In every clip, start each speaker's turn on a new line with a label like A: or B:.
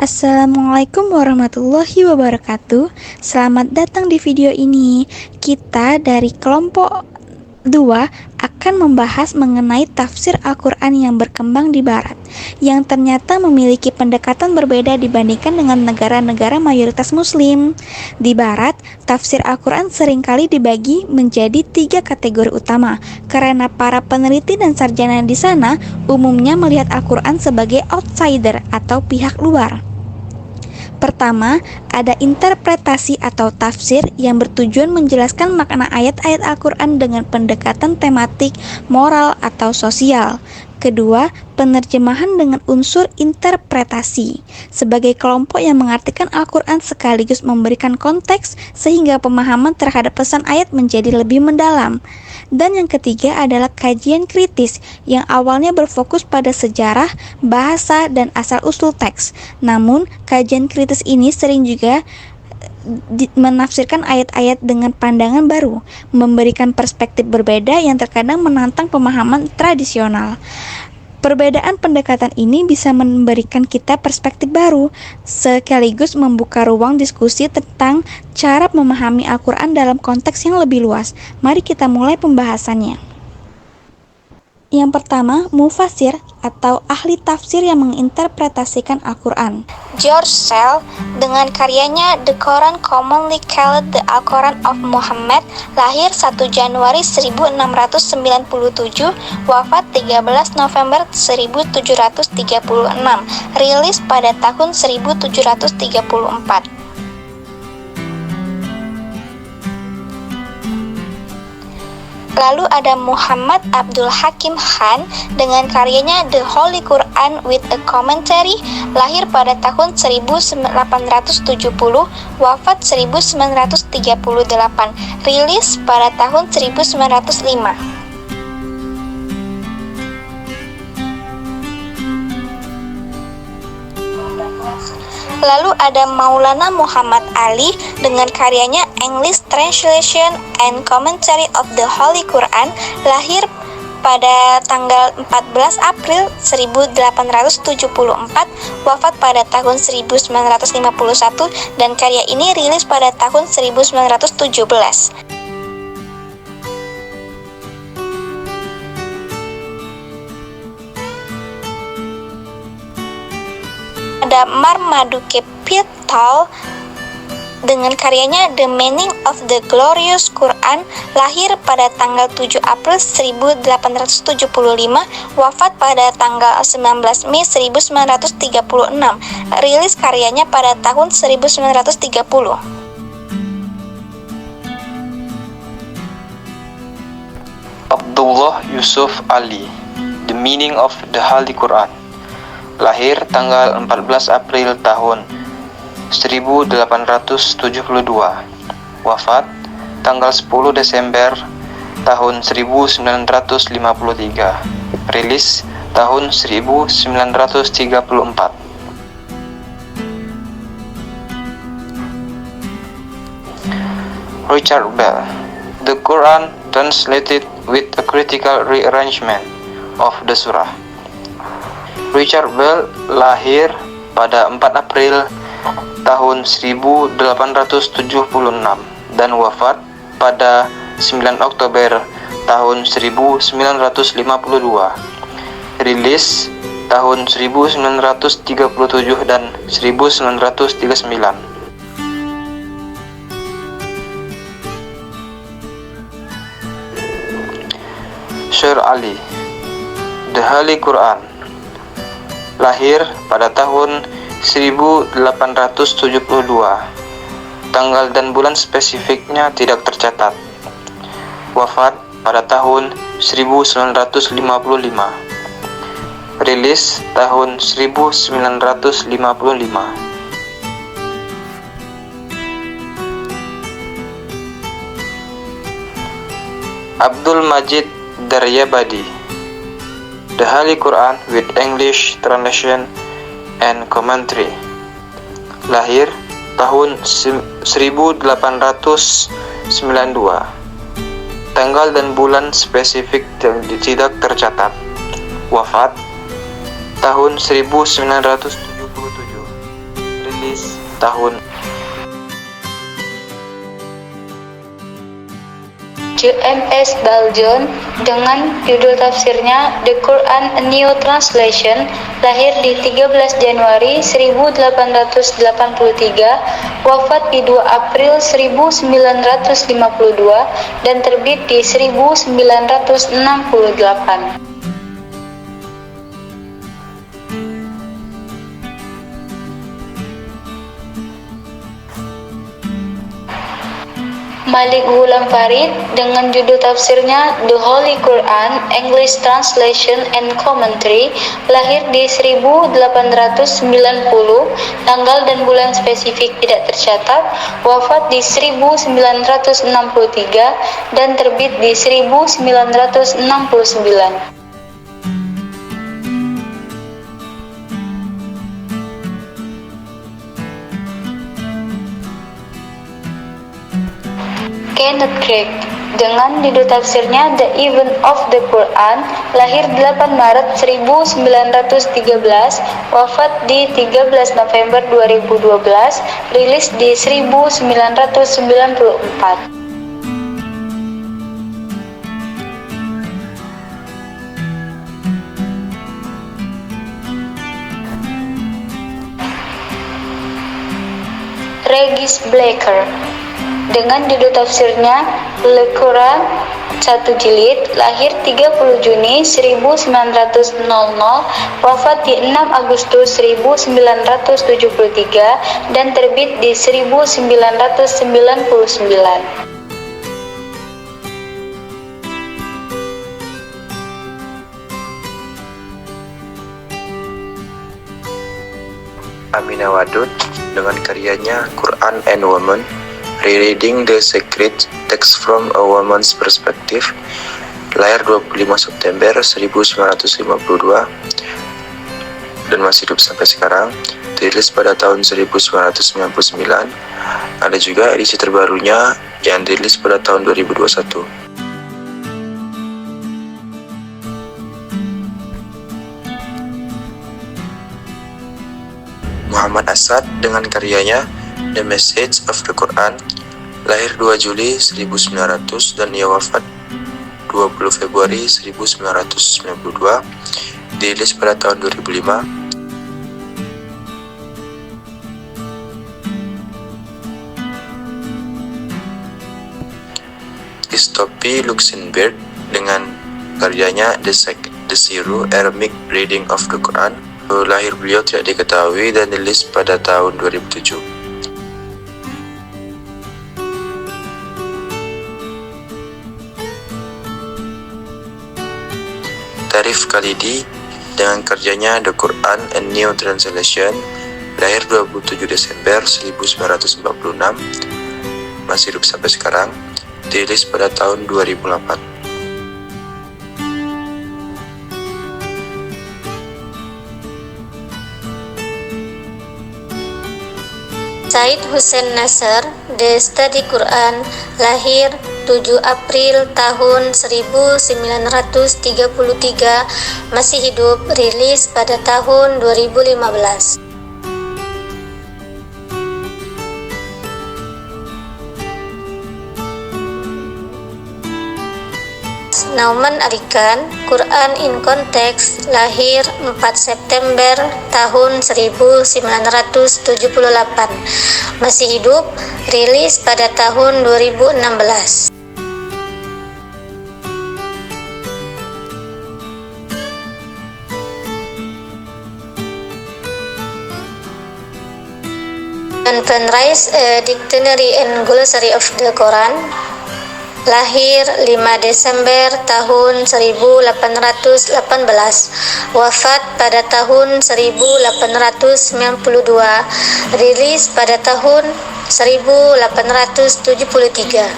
A: Assalamualaikum warahmatullahi wabarakatuh. Selamat datang di video ini. Kita dari kelompok 2 akan membahas mengenai tafsir Al-Quran yang berkembang di Barat, yang ternyata memiliki pendekatan berbeda dibandingkan dengan negara-negara mayoritas Muslim. Di Barat, tafsir Al-Quran seringkali dibagi menjadi 3 kategori utama, karena para peneliti dan sarjana di sana umumnya melihat Al-Quran sebagai outsider atau pihak luar. Pertama, ada interpretasi atau tafsir yang bertujuan menjelaskan makna ayat-ayat Al-Quran dengan pendekatan tematik, moral, atau sosial. Kedua, penerjemahan dengan unsur interpretasi, sebagai kelompok yang mengartikan Al-Quran sekaligus memberikan konteks sehingga pemahaman terhadap pesan ayat menjadi lebih mendalam. Dan yang ketiga adalah kajian kritis yang awalnya berfokus pada sejarah, bahasa, dan asal-usul teks. Namun, kajian kritis ini sering juga menafsirkan ayat-ayat dengan pandangan baru, memberikan perspektif berbeda yang terkadang menantang pemahaman tradisional. Perbedaan pendekatan ini bisa memberikan kita perspektif baru, sekaligus membuka ruang diskusi tentang cara memahami Al-Quran dalam konteks yang lebih luas. Mari kita mulai pembahasannya. Yang pertama, mufasir atau ahli tafsir yang menginterpretasikan Al-Quran. George Sale dengan karyanya The Quran Commonly Called the Al-Quran of Muhammad, lahir 1 Januari 1697, wafat 13 November 1736, rilis pada tahun 1734. Lalu ada Muhammad Abdul Hakim Khan dengan karyanya The Holy Quran with a Commentary, lahir pada tahun 1870, wafat 1938, rilis pada tahun 1905. Lalu ada Maulana Muhammad Ali dengan karyanya English Translation and Commentary of the Holy Quran, lahir pada tanggal 14 April 1874, wafat pada tahun 1951, dan karya ini rilis pada tahun 1917. Ada Marmaduke Pittall dengan karyanya The Meaning of the Glorious Quran, lahir pada tanggal 7 April 1875, wafat pada tanggal 19 Mei 1936, rilis karyanya pada tahun 1930.
B: Abdullah Yusuf Ali, The Meaning of the Holy Quran, lahir tanggal 14 April tahun 1872, wafat tanggal 10 Desember tahun 1953, rilis tahun 1934. Richard Bell, The Quran Translated with a Critical Rearrangement of the Surah. Richard Bell lahir pada 4 April tahun 1876 dan wafat pada 9 Oktober tahun 1952, rilis tahun 1937 dan 1939. Sir Ali, The Holy Quran, lahir pada tahun 1872. Tanggal dan bulan spesifiknya tidak tercatat. Wafat pada tahun 1955. Rilis tahun 1955. Abdul Majid Daryabadi, The Holy Quran with English Translation and Commentary, lahir tahun 1892. Tanggal dan bulan spesifik tidak tercatat. Wafat tahun 1977. rilis tahun
C: JMS Daljon dengan judul tafsirnya The Quran A New Translation, lahir di 13 Januari 1883, wafat di 2 April 1952, dan terbit di 1968. Malik Ghulam Farid dengan judul tafsirnya The Holy Quran, English Translation and Commentary, lahir di 1890, tanggal dan bulan spesifik tidak tercatat, wafat di 1963, dan terbit di 1969. Kenneth Craig dengan judul tafsirnya The Event of the Quran, lahir 8 Maret 1913, wafat di 13 November 2012, rilis di 1994. Regis Blacker dengan judul tafsirnya Le Quran 1 jilid, lahir 30 Juni 1900, wafat di 6 Agustus 1973, dan terbit di 1999.
B: Aminah Wadud dengan karyanya Quran and Women, Rereading the Sacred Text from a Woman's Perspective, lahir 25 September 1952 dan masih hidup sampai sekarang, dirilis pada tahun 1999. Ada juga edisi terbarunya yang dirilis pada tahun 2021. Muhammad Asad dengan karyanya The Message of the Quran, lahir 2 Juli 1900 dan ia wafat 20 Februari 1992, dirilis pada tahun 2005. Istopi Luxemburg dengan karyanya The Zero Arabic Reading of the Quran, lahir beliau tidak diketahui dan dirilis pada tahun 2007. Tarif Khalidi dengan karyanya The Quran A New Translation, lahir 27 Desember 1946, masih hidup sampai sekarang, dirilis pada tahun 2008.
D: Said Hussein Nasr, The Study Quran, lahir 7 April tahun 1933, masih hidup, rilis pada tahun 2015. Nauman Arikan, Quran in Context, lahir 4 September tahun 1978, masih hidup, rilis pada tahun 2016. Dan Penrice, A Dictionary and Glossary of the Quran, lahir 5 Desember tahun 1818, wafat pada tahun 1892, rilis pada tahun 1873.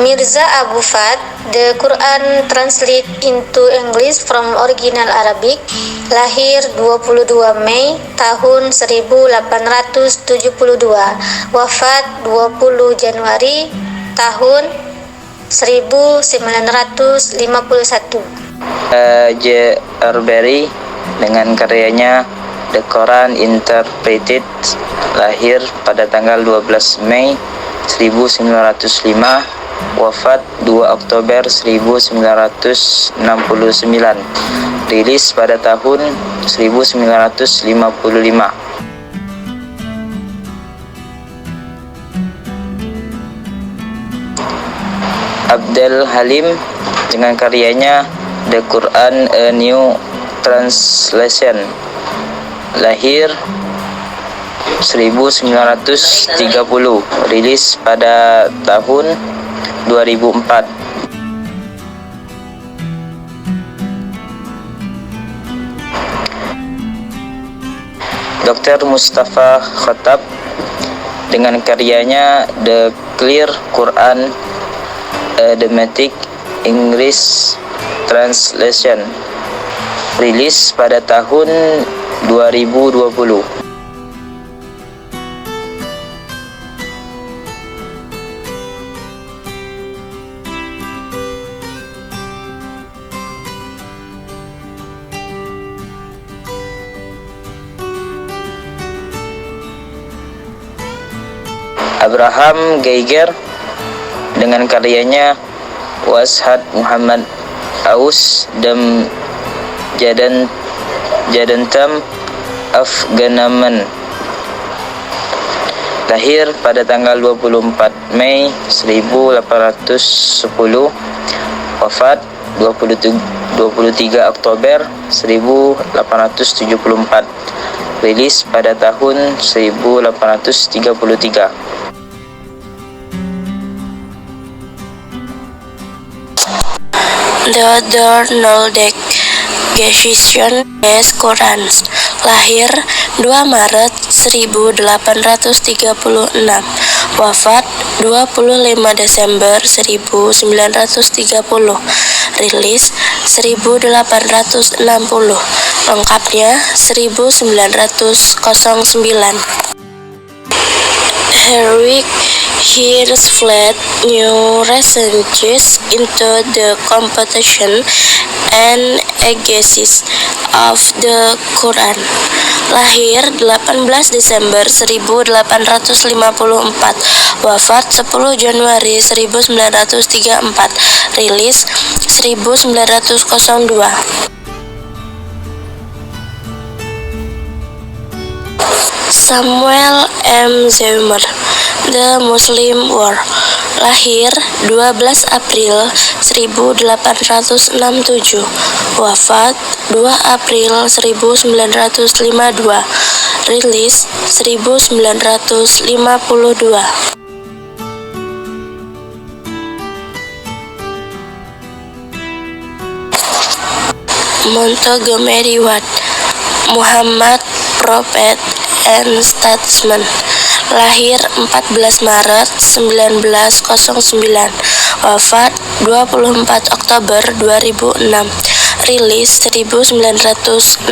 D: Mirza Abu Fat, The Quran Translate into English from Original Arabic, lahir 22 Mei tahun 1872, wafat 20 Januari tahun 1951.
B: J. Arbery dengan karyanya The Quran Interpreted, lahir pada tanggal 12 Mei 1905, wafat 2 Oktober 1969, rilis pada tahun 1955. Abdel Halim dengan karyanya The Quran A New Translation, lahir 1930, rilis pada tahun 2004. Dr. Mustafa Khattab dengan karyanya The Clear Quran A Dramatic English Translation, rilis pada tahun 2020. Abraham Geiger dengan karyanya Washad Muhammad Aus Dem Jadantam Afghanaman, lahir pada tanggal 24 Mei 1810, wafat 23 Oktober 1874, rilis pada tahun 1833.
E: Theodor Noldek Geschichten des Korans, lahir 2 Maret 1836, wafat 25 Desember 1930, rilis 1860, lengkapnya 1909. Herwig Hirschfeld new researches into the composition and exegesis of the Quran, lahir 18 Desember 1854, wafat 10 Januari 1934, rilis 1902. Samuel M. Zemer, The Muslim War, lahir 12 April 1867, wafat 2 April 1952, rilis 1952. Montgomery Watt, Muhammad Prophet and Statesman, lahir 14 Maret 1909, wafat 24 Oktober 2006, rilis 1961.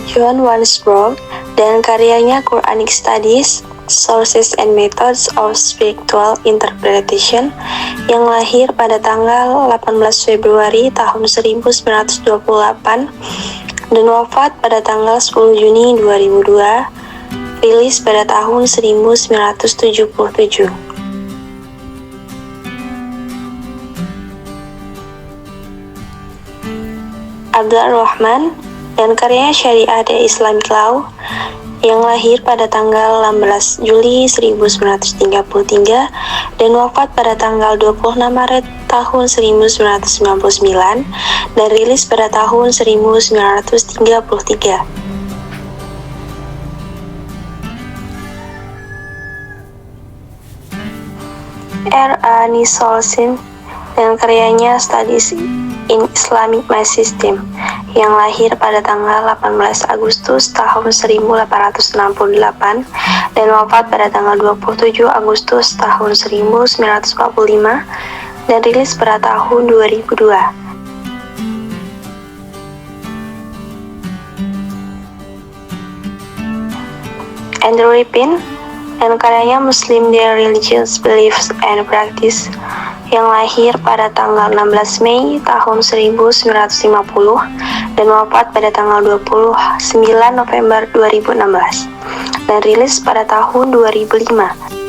F: John Wansbrough dan karyanya Quranic Studies, Sources and Methods of Spiritual Interpretation, yang lahir pada tanggal 18 Februari tahun 1928 dan wafat pada tanggal 10 Juni 2002, rilis pada tahun 1977. Abdul Rahman dan karyanya Syariah dan Islamic Law, yang lahir pada tanggal 16 Juli 1933 dan wafat pada tanggal 26 Maret tahun 1999 dan rilis pada tahun 1933. R.A. Nisolsin dan karyanya Studies in Islamic Math System, yang lahir pada tanggal 18 Agustus tahun 1868 dan wafat pada tanggal 27 Agustus tahun 1945 dan rilis pada tahun 2002. Andrew Ripin, dan karyanya Muslim Their Religious Beliefs and Practice yang lahir pada tanggal 16 Mei tahun 1950 dan wafat pada tanggal 29 November 2016 dan rilis pada tahun 2005.